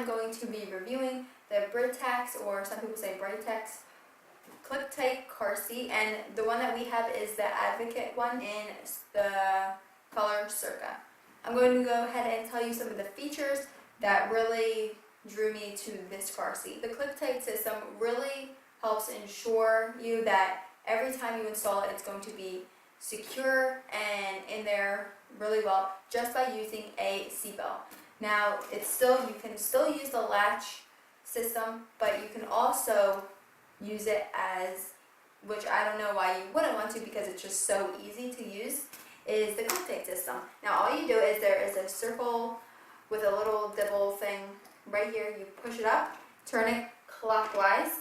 I'm going to be reviewing the Britax, or some people say Britax, Clicktight car seat, and the one that we have is the Advocate one in the color Circa. I'm going to go ahead and tell you some of the features that really drew me to this car seat. The Clicktight system really helps ensure you that every time you install it, it's going to be secure and in there really well just by using a seatbelt. Now, you can still use the latch system, but you can also use it as, which I don't know why you wouldn't want to because it's just so easy to use, is the Clicktight system. Now, all you do is there is a circle with a little dibble thing right here. You push it up, turn it clockwise,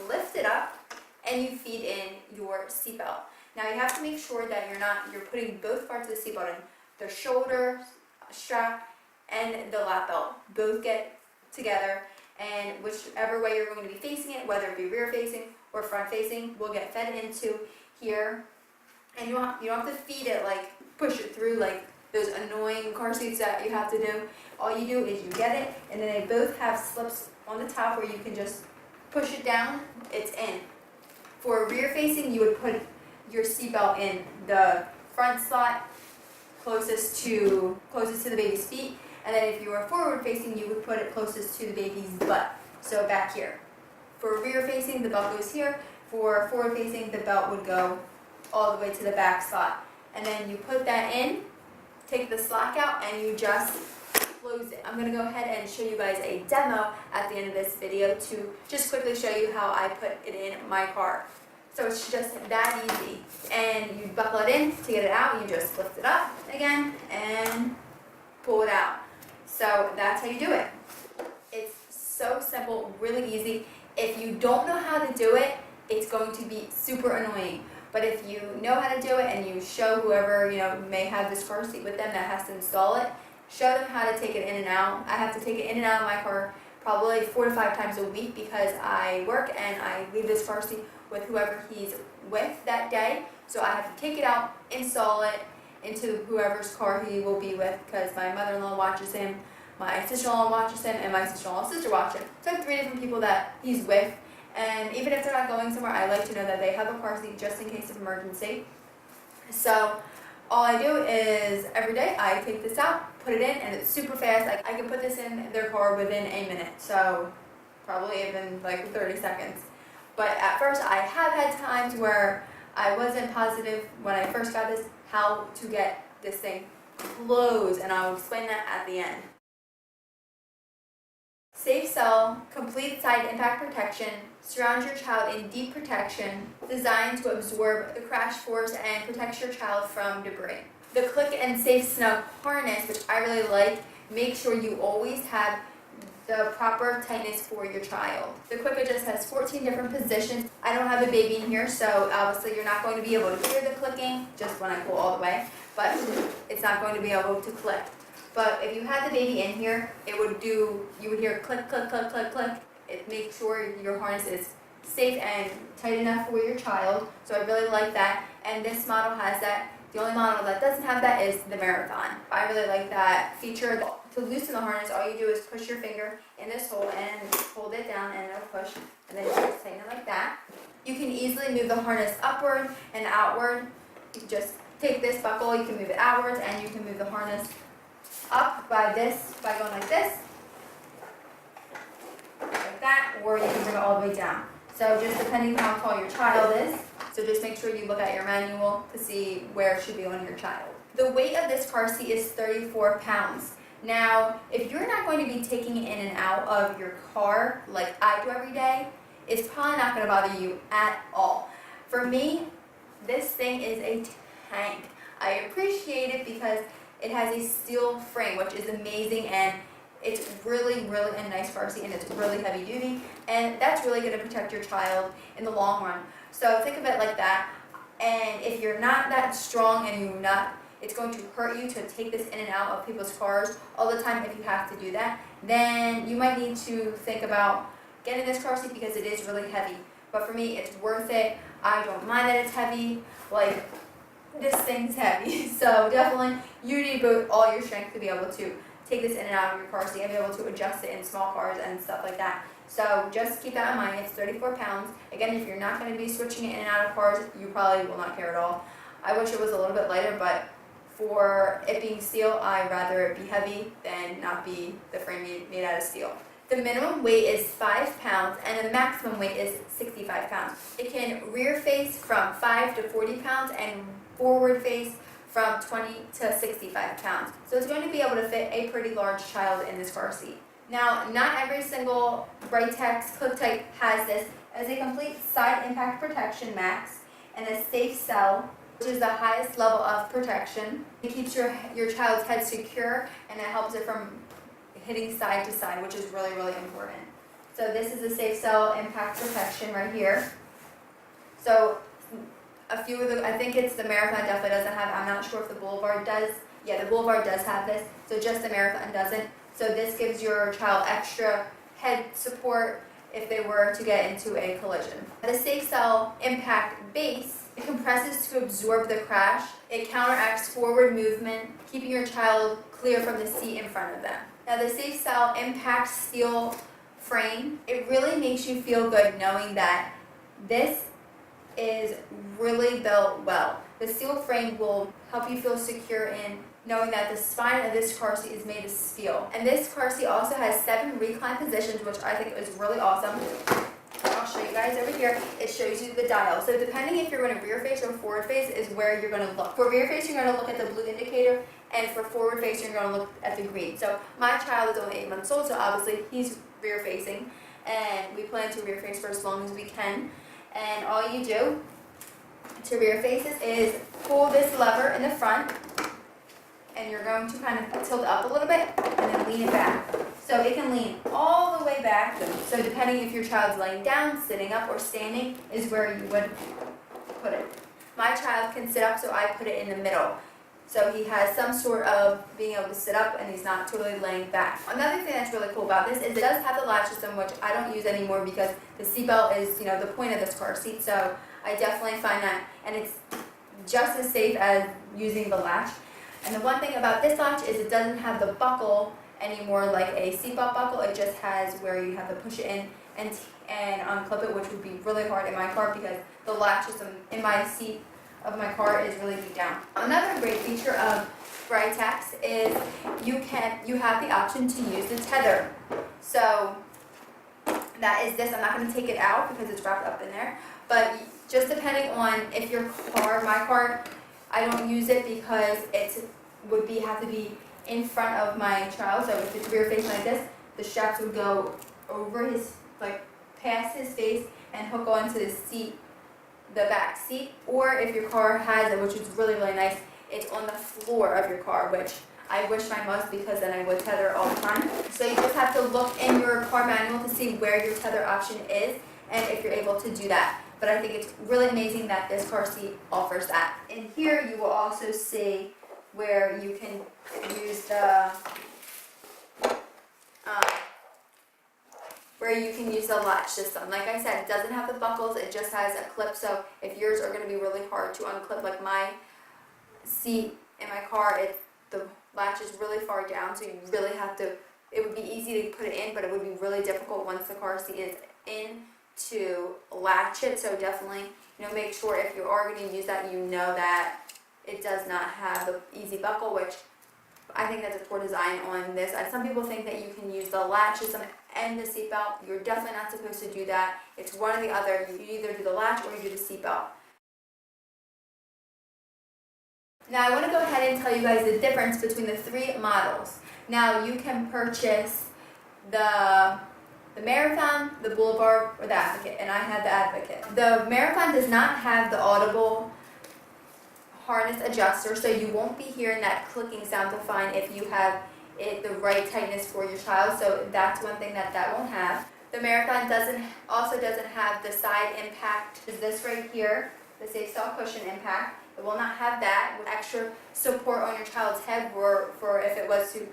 lift it up, and you feed in your seatbelt. Now, you have to make sure that you're putting both parts of the seatbelt in. The shoulder strap and the lap belt both get together, and whichever way you're going to be facing it, whether it be rear facing or front facing, will get fed into here. And you don't have to feed it, like push it through like those annoying car seats that you have to do. All you do is you get it, and then they both have slips on the top where you can just push it down, it's in. For rear facing, you would put your seatbelt in the front slot closest to the baby's feet, and then if you were forward facing, you would put it closest to the baby's butt, so back here. For rear facing, the belt goes here. For forward facing, the belt would go all the way to the back slot. And then you put that in, take the slack out, and you just close it. I'm going to go ahead and show you guys a demo at the end of this video to just quickly show you how I put it in my car. So it's just that easy. And you buckle it in to get it out. You just lift it up again and pull it out. So that's how you do it. It's so simple, really easy. If you don't know how to do it, it's going to be super annoying. But if you know how to do it and you show whoever may have this car seat with them that has to install it, show them how to take it in and out. I have to take it in and out of my car probably 4 to 5 times a week because I work and I leave this car seat with whoever he's with that day. So I have to take it out, install it into whoever's car he will be with, because my mother-in-law watches him, my sister-in-law watches him, and my sister-in-law's sister watches him. So I have 3 different people that he's with. And even if they're not going somewhere, I like to know that they have a car seat just in case of emergency. So all I do is every day I take this out, put it in, and it's super fast. I can put this in their car within a minute, so probably even like 30 seconds. But at first I have had times where I wasn't positive when I first got this how to get this thing closed, and I'll explain that at the end. Safe cell, complete side impact protection, surrounds your child in deep protection, designed to absorb the crash force and protects your child from debris. The Click and Safe Snug harness, which I really like, make sure you always have the proper tightness for your child. The Quick Adjust has 14 different positions. I don't have a baby in here, so obviously you're not going to be able to hear the clicking just when I pull all the way, but it's not going to be able to click. But if you had the baby in here, you would hear click, click, click, click, click. It makes sure your harness is safe and tight enough for your child. So I really like that. And this model has that. The only model that doesn't have that is the Marathon. I really like that feature. To loosen the harness, all you do is push your finger in this hole and hold it down, and it'll push. And then you just tighten it like that. You can easily move the harness upward and outward. You can just take this buckle, you can move it outwards, and you can move the harness up by going like this, like that, or you can bring it all the way down. So just depending how tall your child is, so just make sure you look at your manual to see where it should be on your child. The weight of this car seat is 34 pounds. Now, if you're not going to be taking it in and out of your car like I do every day, it's probably not going to bother you at all. For me, this thing is a tank. I appreciate it because it has a steel frame, which is amazing, and it's really, really a nice car seat, and it's really heavy duty, and that's really going to protect your child in the long run. So think of it like that. And if you're not that strong and it's going to hurt you to take this in and out of people's cars all the time if you have to do that, then you might need to think about getting this car seat because it is really heavy. But for me, it's worth it. I don't mind that it's heavy. This thing's heavy, so definitely you need all your strength to be able to take this in and out of your car seat and be able to adjust it in small cars and stuff like that. So just keep that in mind. It's 34 pounds. Again, if you're not going to be switching it in and out of cars, you probably will not care at all. I wish it was a little bit lighter, but for it being steel, I'd rather it be heavy than not be the frame made out of steel. The minimum weight is 5 pounds and the maximum weight is 65 pounds. It can rear face from 5 to 40 pounds and forward face from 20 to 65 pounds. So it's going to be able to fit a pretty large child in this car seat. Now, not every single Britax Clicktight has this as a complete side impact protection max and a safe cell, which is the highest level of protection. It keeps your child's head secure and it helps it from hitting side to side, which is really, really important. So this is a safe cell impact protection right here. So a few of the, I think it's the Marathon definitely doesn't have, I'm not sure if the Boulevard does. Yeah, the Boulevard does have this, so just the Marathon doesn't. So this gives your child extra head support if they were to get into a collision. The safe cell impact base, it compresses to absorb the crash. It counteracts forward movement, keeping your child clear from the seat in front of them. Now the safe cell impact steel frame, it really makes you feel good knowing that this is really built well. The steel frame will help you feel secure in knowing that the spine of this car seat is made of steel. And this car seat also has 7 recline positions, which I think is really awesome. I'll show you guys over here. It shows you the dial. So depending if you're going to rear face or forward face is where you're going to look. For rear face, you're going to look at the blue indicator, and for forward face, you're going to look at the green. So my child is only 8 months old, so obviously he's rear facing, and we plan to rear face for as long as we can. And all you do to rear face is pull this lever in the front, and you're going to kind of tilt up a little bit and then lean it back. So it can lean all the way back. So depending if your child's laying down, sitting up, or standing is where you would put it. My child can sit up, so I put it in the middle. So he has some sort of being able to sit up and he's not totally laying back. Another thing that's really cool about this is it does have the latch system, which I don't use anymore because the seatbelt is, the point of this car seat. So I definitely find that, and it's just as safe as using the latch. And the one thing about this latch is it doesn't have the buckle anymore like a seatbelt buckle. It just has where you have to push it in and unclip it, which would be really hard in my car because the latch system in my seat of my car is really deep down. Another great feature of Britax is you have the option to use the tether. So that is this. I'm not going to take it out because it's wrapped up in there, but just depending on if your car, my car, I don't use it because it would have to be in front of my child. So if it's rear facing like this, the straps would go over his, past his face and hook onto the seat, the back seat. Or if your car has it, which is really, really nice, it's on the floor of your car, which I wish mine was because then I would tether all the time. So you just have to look in your car manual to see where your tether option is and if you're able to do that. But I think it's really amazing that this car seat offers that. In here, you will also see where you can use the latch system. Like I said, it doesn't have the buckles, it just has a clip. So if yours are going to be really hard to unclip, like my seat in my car, the latch is really far down, so you really have to, it would be easy to put it in, but it would be really difficult once the car seat is in to latch it. So definitely, make sure if you are going to use that, that it does not have the easy buckle, which I think that's a poor design on this. Some people think that you can use the latch system and the seatbelt. You're definitely not supposed to do that. It's one or the other. You either do the latch or you do the seatbelt. Now I want to go ahead and tell you guys the difference between the 3 models. Now you can purchase the Marathon, the Boulevard, or the Advocate, and I have the Advocate. The Marathon does not have the audible harness adjuster, so you won't be hearing that clicking sound to find if you have the right tightness for your child. So that's one thing that won't have. The Marathon also doesn't have the side impact. Is this right here, the safe cell cushion impact. It will not have that with extra support on your child's head for if it was to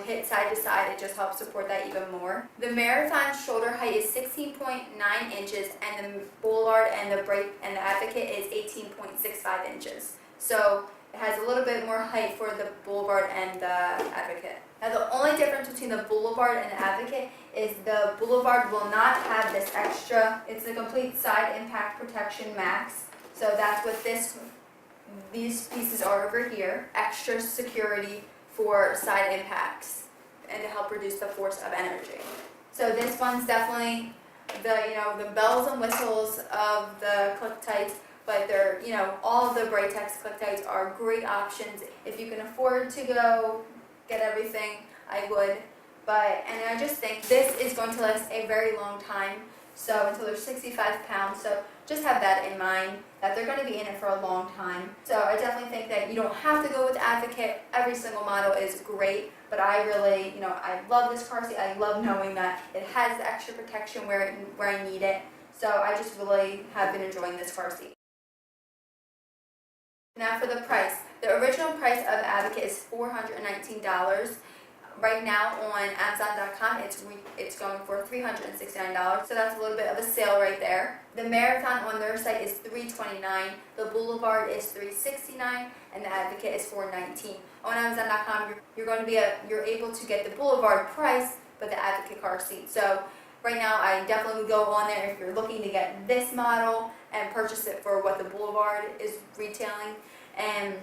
hit side to side. It just helps support that even more. The Marathon shoulder height is 16.9 inches, and the Boulevard and the Advocate is 18.65 inches. So it has a little bit more height for the Boulevard and the Advocate. Now the only difference between the Boulevard and the Advocate is the Boulevard will not have this extra, it's the complete side impact protection max. So that's what these pieces are over here, extra security for side impacts and to help reduce the force of energy. So this one's definitely the bells and whistles of the Clicktights, but they're, all of the Britax Clicktights are great options. If you can afford to go get everything, I would. And I just think this is going to last a very long time. So until they're 65 pounds. So just have that in mind, that they're going to be in it for a long time. So I definitely think that you don't have to go with Advocate. Every single model is great. But I really, I love this car seat. I love knowing that it has extra protection where I need it. So I just really have been enjoying this car seat. Now for the price. The original price of Advocate is $419. Right now on Amazon.com, it's going for $369. So that's a little bit of a sale right there. The Marathon on their site is $329. The Boulevard is $369, and the Advocate is $419. On Amazon.com, you're able to get the Boulevard price, but the Advocate car seat. So right now, I definitely would go on there if you're looking to get this model and purchase it for what the Boulevard is retailing. And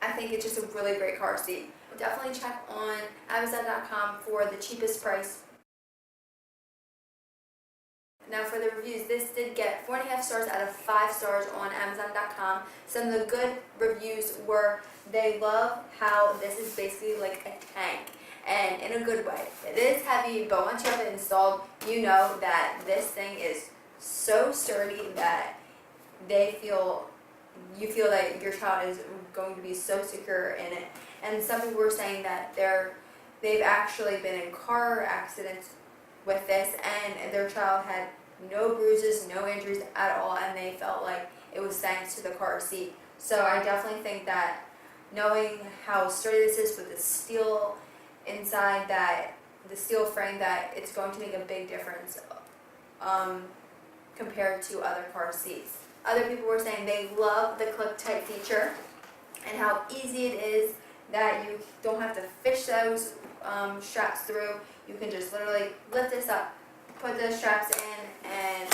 I think it's just a really great car seat. Definitely check on Amazon.com for the cheapest price. Now for the reviews, this did get 4.5 stars out of 5 stars on Amazon.com. Some of the good reviews were they love how this is basically like a tank, and in a good way. It is heavy, but once you have it installed, you know that this thing is so sturdy that you feel that your child is going to be so secure in it. And some people were saying that they've actually been in car accidents with this, and their child had no bruises, no injuries at all, and they felt like it was thanks to the car seat. So I definitely think that knowing how sturdy this is with the steel inside, the steel frame, that it's going to make a big difference compared to other car seats. Other people were saying they love the Clicktight feature and how easy it is, that you don't have to fish those straps through. You can just literally lift this up, put the straps in, and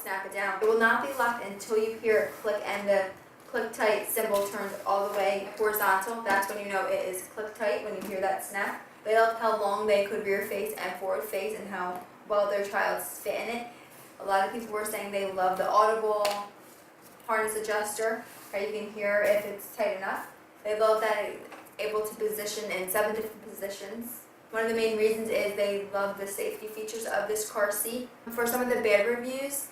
snap it down. It will not be locked until you hear it click and the Clicktight symbol turns all the way horizontal. That's when you know it is Clicktight, when you hear that snap. They love how long they could rear face and forward face and how well their child's fit in it. A lot of people were saying they love the audible harness adjuster, where you can hear if it's tight enough. They love that it's able to position in 7 different positions. One of the main reasons is they love the safety features of this car seat. For some of the bad reviews,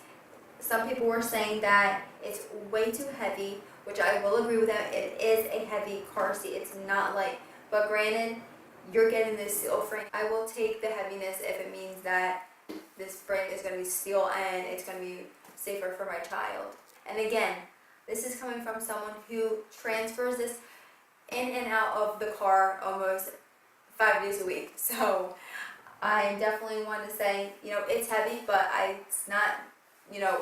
some people were saying that it's way too heavy, which I will agree with them. It is a heavy car seat. It's not light. But granted, you're getting this steel frame. I will take the heaviness if it means that this frame is going to be steel and it's going to be safer for my child. And again, this is coming from someone who transfers this in and out of the car almost 5 days a week. So I definitely want to say, it's heavy, but it's not,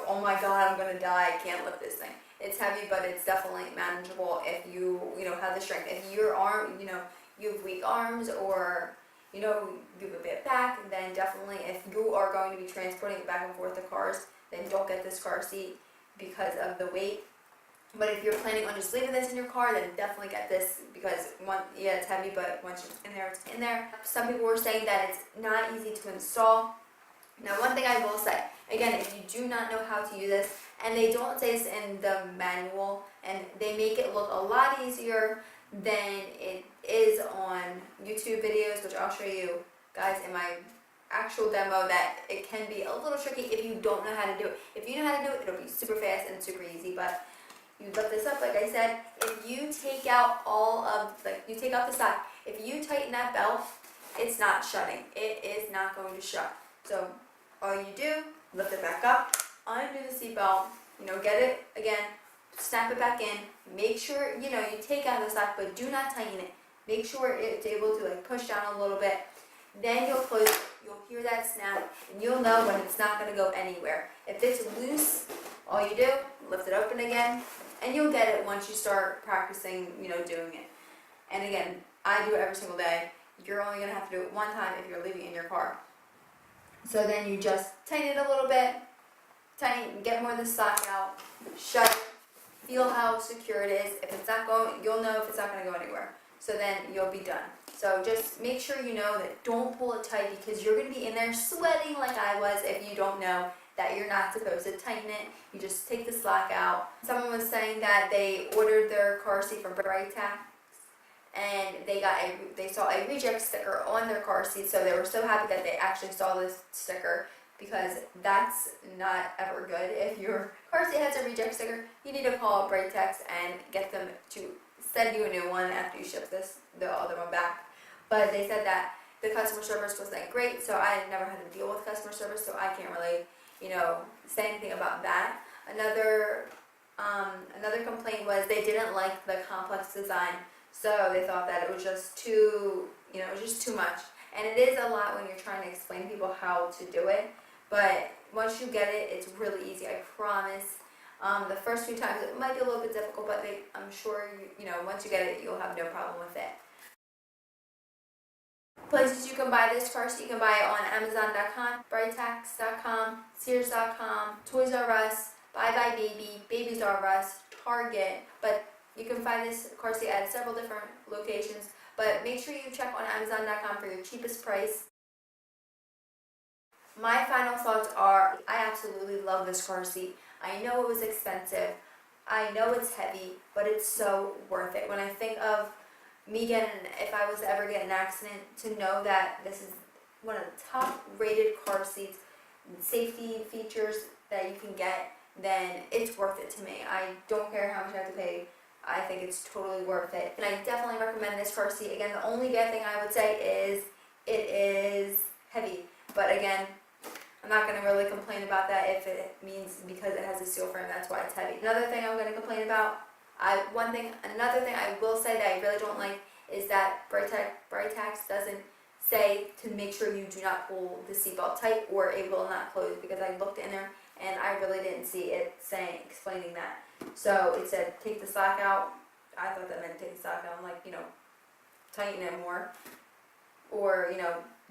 oh my God, I'm going to die, I can't lift this thing. It's heavy, but it's definitely manageable if you, have the strength. If your arm, you have weak arms, or, you have a bit back, then definitely if you are going to be transporting it back and forth to cars, then don't get this car seat because of the weight. But if you're planning on just leaving this in your car, then definitely get this, because it's heavy, but once it's in there, it's in there. Some people were saying that it's not easy to install. Now, one thing I will say, again, if you do not know how to use this, and they don't say this in the manual, and they make it look a lot easier than it is on YouTube videos, which I'll show you guys in my actual demo, that it can be a little tricky if you don't know how to do it. If you know how to do it, it'll be super fast and super easy, but you lift this up, like I said. If you take out you take out the side, if you tighten that belt, it's not shutting. It is not going to shut. So all you do, lift it back up, undo the seatbelt, get it again, snap it back in. Make sure, you take out the side, but do not tighten it. Make sure it's able to push down a little bit. Then you'll close it. You'll hear that snap, and you'll know when it's not going to go anywhere. If it's loose, all you do, lift it open again, and you'll get it once you start practicing, doing it. And again, I do it every single day. you're only going to have to do it one time if you're leaving in your car. So then you just tighten it a little bit, get more of the slack out, shut it, feel how secure it is. If it's not going, you'll know if it's not going to go anywhere. So then you'll be done. So just make sure you know that don't pull it tight, because you're going to be in there sweating like I was if you don't know that you're not supposed to tighten it. You just take the slack out. Someone was saying that they ordered their car seat from Britax and they saw a reject sticker on their car seat, so they were so happy that they actually saw this sticker, because that's not ever good. If your car seat has a reject sticker, you need to call Britax and get them to send you a new one after you ship the other one back. But they said that the customer service wasn't great, so I never had to deal with customer service, so I can't really, say anything about that. Another complaint was they didn't like the complex design, so they thought that it was just too, it was just too much. And it is a lot when you're trying to explain to people how to do it, but once you get it, it's really easy, I promise. The first few times it might be a little bit difficult, but I'm sure once you get it, you'll have no problem with it. Places you can buy this car seat, you can buy it on Amazon.com, Britax.com, Sears.com, Toys R Us, Bye Bye Baby, Babies R Us, Target, but you can find this car seat at several different locations, but make sure you check on Amazon.com for your cheapest price. My final thoughts are, I absolutely love this car seat. I know it was expensive, I know it's heavy, but it's so worth it. When I think of me if I was to ever get an accident, to know that this is one of the top rated car seats, safety features that you can get, then it's worth it to me. I don't care how much I have to pay. I think it's totally worth it. And I definitely recommend this car seat. Again, the only bad thing I would say is it is heavy. But again, I'm not going to really complain about that if it means because it has a steel frame, that's why it's heavy. Another thing I'm going to complain about, another thing I will say that I really don't like is that Britax doesn't say to make sure you do not pull the seatbelt tight or it will not close, because I looked in there and I really didn't see it explaining that. So it said take the slack out. I thought that meant take the slack out. I'm like, tighten it more, or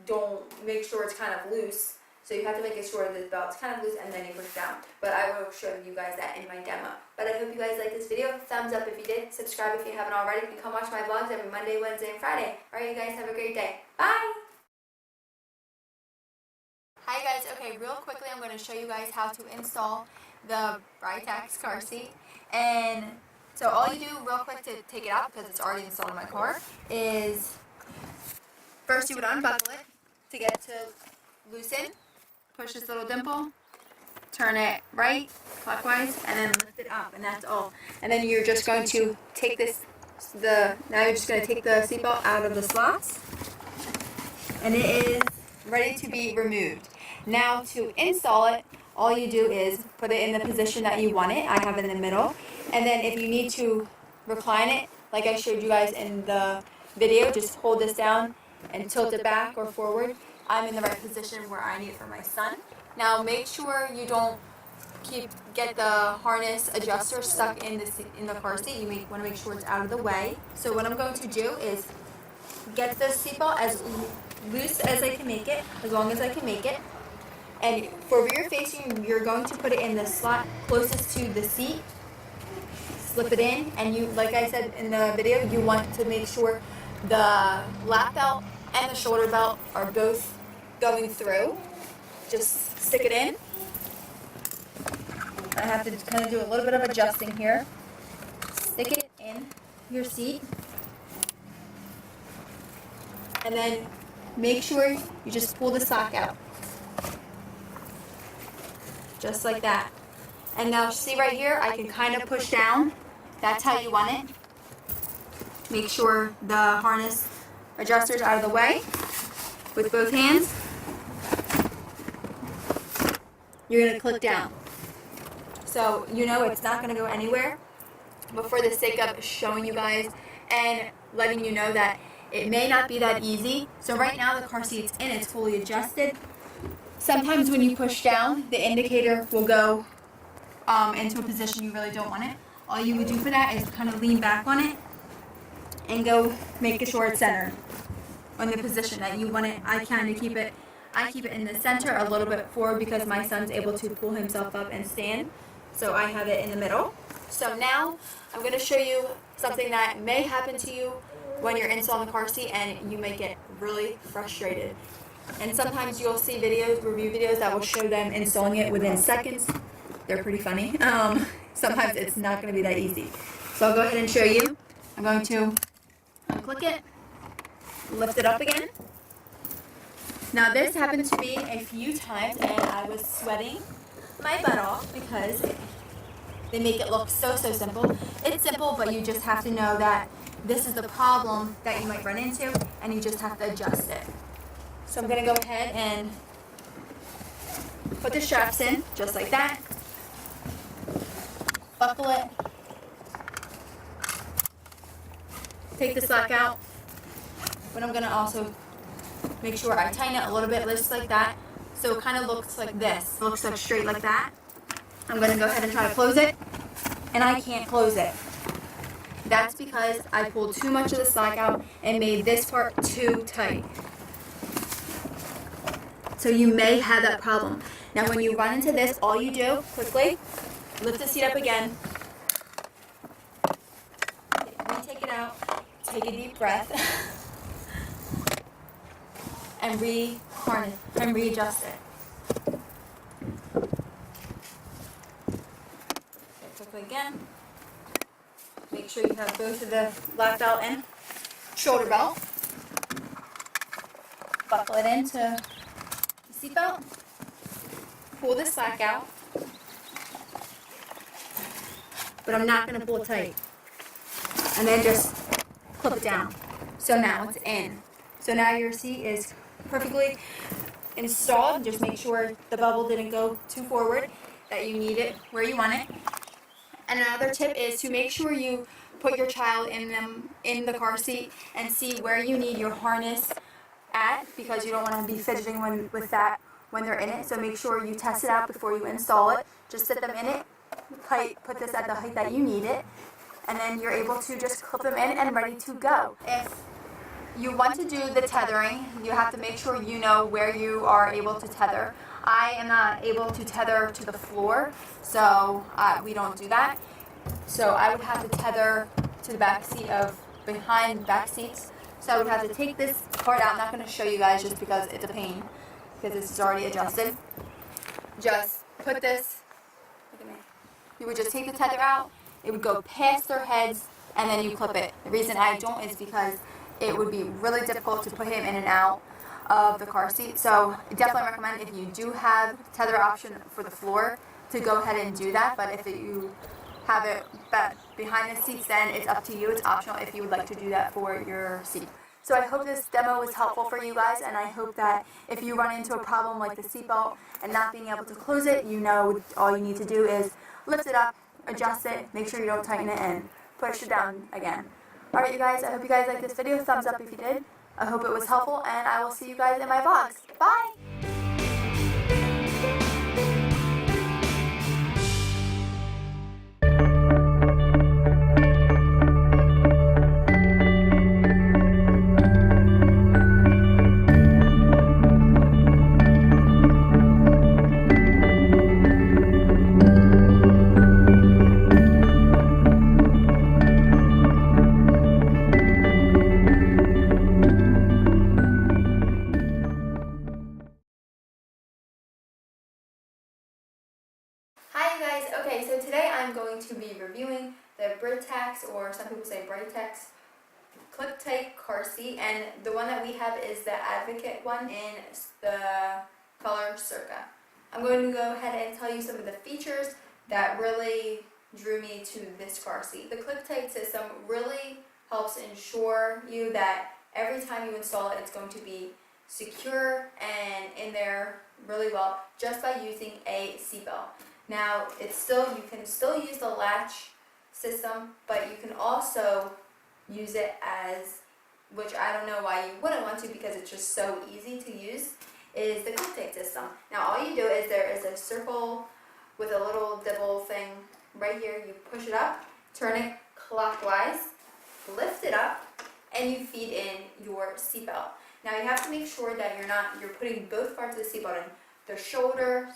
don't make sure it's kind of loose. So you have to make sure the belt's kind of loose and then you push down. But I will show you guys that in my demo. But I hope you guys like this video. Thumbs up if you did. Subscribe if you haven't already. You can come watch my vlogs every Monday, Wednesday, and Friday. Alright, you guys have a great day. Bye! Hi guys. Okay, real quickly I'm going to show you guys how to install the Britax car seat. And so all you do real quick to take it out, because it's already installed in my car, is first you would unbuckle it to get it to loosen. Push this little dimple, turn it right, clockwise, and then lift it up, and that's all. And then you're just going to take now you're just going to take the seatbelt out of the slots, and it is ready to be removed. Now to install it, all you do is put it in the position that you want it. I have it in the middle. And then if you need to recline it, like I showed you guys in the video, just hold this down and tilt it back or forward. I'm in the right position where I need it for my son. Now make sure you don't get the harness adjuster stuck in the car seat. You want to make sure it's out of the way. So what I'm going to do is get the seatbelt as loose as I can make it, as long as I can make it. And for rear facing, you're going to put it in the slot closest to the seat. Slip it in, and you, like I said in the video, you want to make sure the lap belt and the shoulder belt are both going through. Just stick it in. I have to kind of do a little bit of adjusting here. Stick it in your seat. And then make sure you just pull the sock out. Just like that. And now see right here, I can kind of push down. That's how you want it. Make sure the harness adjuster is out of the way with both hands. You're going to click down. So it's not going to go anywhere. But for the sake of showing you guys and letting you know that it may not be that easy. So right now the car seat's in, it's fully adjusted. Sometimes when you push down, the indicator will go into a position you really don't want it. All you would do for that is kind of lean back on it and go make sure it's centered. on the position that you want it. I keep it in the center a little bit forward because my son's able to pull himself up and stand. So I have it in the middle. So now I'm going to show you something that may happen to you when you're installing the car seat and you may get really frustrated. And sometimes you'll see review videos that will show them installing it within seconds. They're pretty funny. Sometimes it's not going to be that easy. So I'll go ahead and show you. I'm going to unclick it, lift it up again. Now this happened to me a few times and I was sweating my butt off because they make it look so simple. It's simple, but you just have to know that this is the problem that you might run into and you just have to adjust it. So I'm going to go ahead and put the straps in just like that. Buckle it. Take the slack out. But I'm going to also make sure I tighten it a little bit just like that. So it kind of looks like this. It looks like straight like that. I'm going to go ahead and try to close it. And I can't close it. That's because I pulled too much of the slack out and made this part too tight. So you may have that problem. Now when you run into this, all you do, quickly, lift the seat up again. Retake it out. Take a deep breath. And re-harness and readjust it. Quickly again. Make sure you have both of the lap belt and shoulder belt. Buckle it into the seatbelt. Pull the slack out. But I'm not going to pull it tight. And then just clip it down. So now it's in. So now your seat is perfectly installed. Just make sure the bubble didn't go too forward, that you need it where you want it. And another tip is to make sure you put your child in the car seat and see where you need your harness at, because you don't want to be fidgeting with that when they're in it. So make sure you test it out before you install it. Just sit them in it, put this at the height that you need it, and then you're able to just clip them in and ready to go. If you want to do the tethering, you have to make sure you know where you are able to tether. I am not able to tether to the floor, so we don't do that. So I would have to tether to the back seat behind back seats. So I would have to take this part out. I'm not going to show you guys just because it's a pain, because this is already adjusted. Just put this, look at me. You would just take the tether out, it would go past their heads, and then you clip it. The reason I don't is because it would be really difficult to put him in and out of the car seat. So I definitely recommend, if you do have tether option for the floor, to go ahead and do that. But if you have it behind the seats, then it's up to you. It's optional if you would like to do that for your seat. So I hope this demo was helpful for you guys, and I hope that if you run into a problem like the seatbelt and not being able to close it, you know all you need to do is lift it up, adjust it, make sure you don't tighten it, and push it down again. Alright you guys, I hope you guys liked this video. Thumbs up if you did. I hope it was helpful, and I will see you guys in my vlogs. Bye! Hi you guys, okay, so today I'm going to be reviewing the Britax, or some people say Britax, Clicktight car seat, and the one that we have is the Advocate one in the color Circa. I'm going to go ahead and tell you some of the features that really drew me to this car seat. The Clicktight system really helps ensure you that every time you install it, it's going to be secure and in there really well just by using a seatbelt. Now, you can still use the latch system, but you can also use it as, which I don't know why you wouldn't want to because it's just so easy to use, is the Clicktight system. Now, all you do is there is a circle with a little dibble thing right here. You push it up, turn it clockwise, lift it up, and you feed in your seatbelt. Now you have to make sure that you're putting both parts of the seatbelt in. The shoulder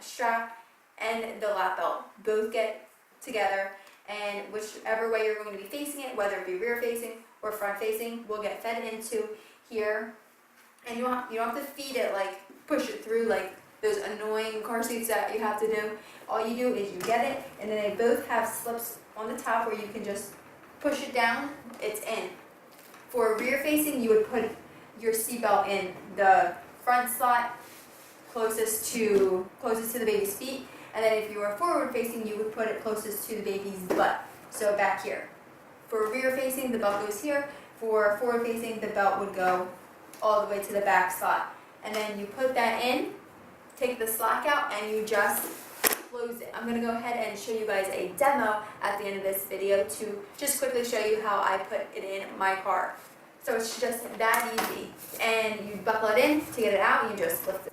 strap and the lap belt both get together, and whichever way you're going to be facing it, whether it be rear facing or front facing, will get fed into here. And you don't have to feed it, like push it through like those annoying car seats that you have to do. All you do is you get it, and then they both have slips on the top where you can just push it down, it's in. For rear facing, you would put your seatbelt in the front slot closest to the baby's feet, and then if you were forward facing, you would put it closest to the baby's butt, so back here. For rear facing, the belt goes here. For forward facing, the belt would go all the way to the back slot. And then you put that in, take the slack out, and you just close it. I'm going to go ahead and show you guys a demo at the end of this video to just quickly show you how I put it in my car. So it's just that easy. And you buckle it in, to get it out, you just lift it.